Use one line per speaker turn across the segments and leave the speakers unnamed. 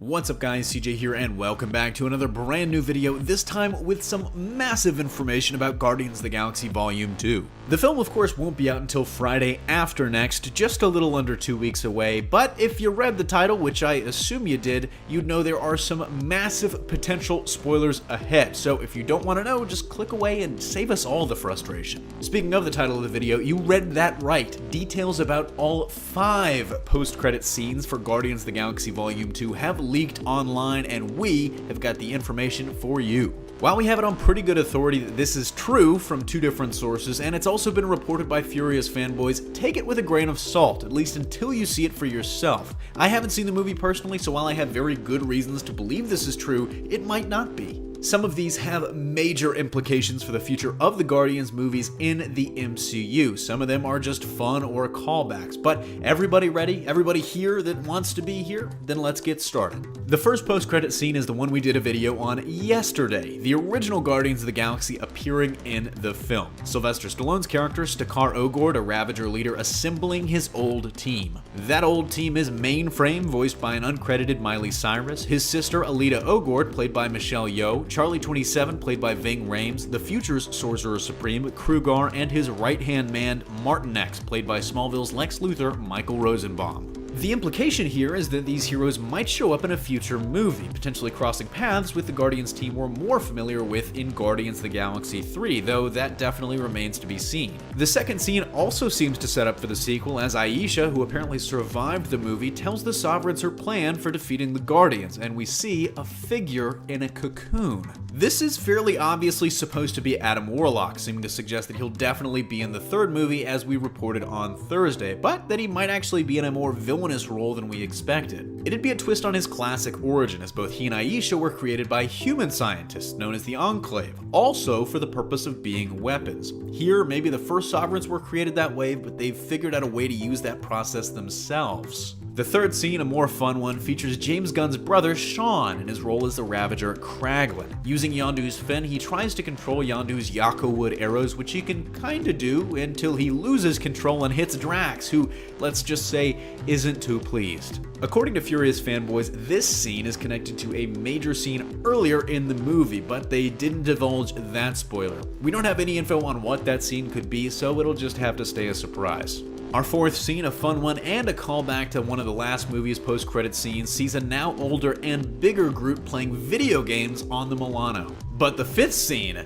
What's up guys, CJ here and welcome back to another brand new video, this time with some massive information about Guardians of the Galaxy Volume 2. The film of course won't be out until Friday after next, just a little under 2 weeks away, but if you read the title, which I assume you did, you'd know there are some massive potential spoilers ahead, so if you don't want to know, just click away and save us all the frustration. Speaking of the title of the video, you read that right. Details about all 5 post-credit scenes for Guardians of the Galaxy Volume 2 have leaked online, and we have got the information for you. While we have it on pretty good authority that this is true from 2 different sources, and it's also been reported by Furious Fanboys, take it with a grain of salt, at least until you see it for yourself. I haven't seen the movie personally, so while I have very good reasons to believe this is true, it might not be. Some of these have major implications for the future of the Guardians movies in the MCU. Some of them are just fun or callbacks, but everybody ready? Everybody here that wants to be here? Then let's get started. The first post-credit scene is the one we did a video on yesterday, the original Guardians of the Galaxy appearing in the film. Sylvester Stallone's character, Stakar Ogord, a Ravager leader, assembling his old team. That old team is Mainframe, voiced by an uncredited Miley Cyrus, his sister Alita Ogord, played by Michelle Yeoh, Charlie 27, played by Ving Rhames, the Future's Sorcerer Supreme, Krugar, and his right-hand man, Martin X, played by Smallville's Lex Luthor, Michael Rosenbaum. The implication here is that these heroes might show up in a future movie, potentially crossing paths with the Guardians team we're more familiar with in Guardians of the Galaxy 3, though that definitely remains to be seen. The second scene also seems to set up for the sequel, as Aisha, who apparently survived the movie, tells the Sovereigns her plan for defeating the Guardians, and we see a figure in a cocoon. This is fairly obviously supposed to be Adam Warlock, seeming to suggest that he'll definitely be in the third movie as we reported on Thursday, but that he might actually be in a more villainous role than we expected. It'd be a twist on his classic origin, as both he and Aisha were created by human scientists known as the Enclave, also for the purpose of being weapons. Here, maybe the first Sovereigns were created that way, but they've figured out a way to use that process themselves. The third scene, a more fun one, features James Gunn's brother, Sean, in his role as the Ravager, Kraglin. Using Yondu's fin, he tries to control Yondu's Yako wood arrows, which he can kinda do until he loses control and hits Drax, who, let's just say, isn't too pleased. According to Furious Fanboys, this scene is connected to a major scene earlier in the movie, but they didn't divulge that spoiler. We don't have any info on what that scene could be, so it'll just have to stay a surprise. Our fourth scene, a fun one and a callback to one of the last movie's post-credit scenes, sees a now older and bigger Groot playing video games on the Milano. But the fifth scene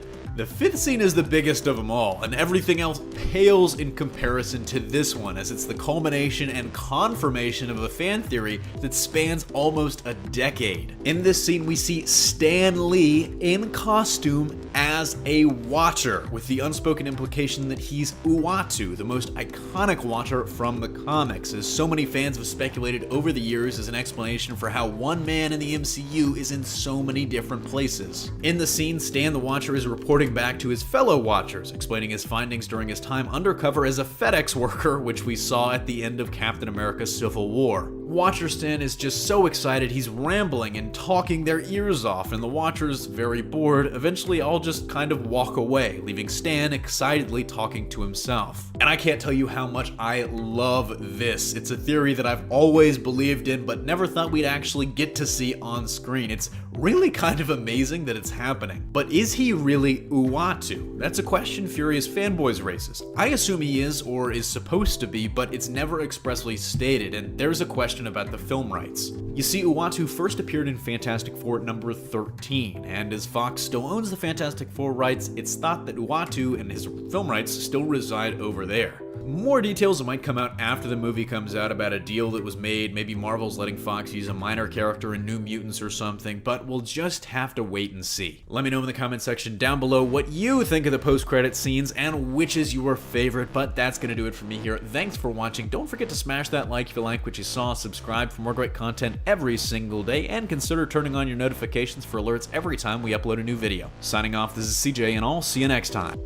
is the biggest of them all, and everything else pales in comparison to this one, as it's the culmination and confirmation of a fan theory that spans almost a decade. In this scene, we see Stan Lee in costume as a Watcher, with the unspoken implication that he's Uatu, the most iconic Watcher from the comics, as so many fans have speculated over the years as an explanation for how one man in the MCU is in so many different places. In the scene, Stan the Watcher is reporting back to his fellow Watchers, explaining his findings during his time undercover as a FedEx worker, which we saw at the end of Captain America Civil War. Watcher Stan is just so excited he's rambling and talking their ears off, and the Watchers, very bored, eventually all just kind of walk away, leaving Stan excitedly talking to himself. And I can't tell you how much I love this. It's a theory that I've always believed in, but never thought we'd actually get to see on screen. It's really kind of amazing that it's happening. But is he really Uatu? That's a question Furious Fanboys raises. I assume he is, or is supposed to be, but it's never expressly stated, and there's a question about the film rights. You see, Uatu first appeared in Fantastic Four number 13, and as Fox still owns the Fantastic Four rights, it's thought that Uatu and his film rights still reside over there. More details might come out after the movie comes out about a deal that was made, maybe Marvel's letting Fox use a minor character in New Mutants or something, but we'll just have to wait and see. Let me know in the comment section down below what you think of the post-credit scenes and which is your favorite, but that's gonna do it for me here. Thanks for watching. Don't forget to smash that like if you like what you saw, subscribe for more great content every single day, and consider turning on your notifications for alerts every time we upload a new video. Signing off, this is CJ, and I'll see you next time.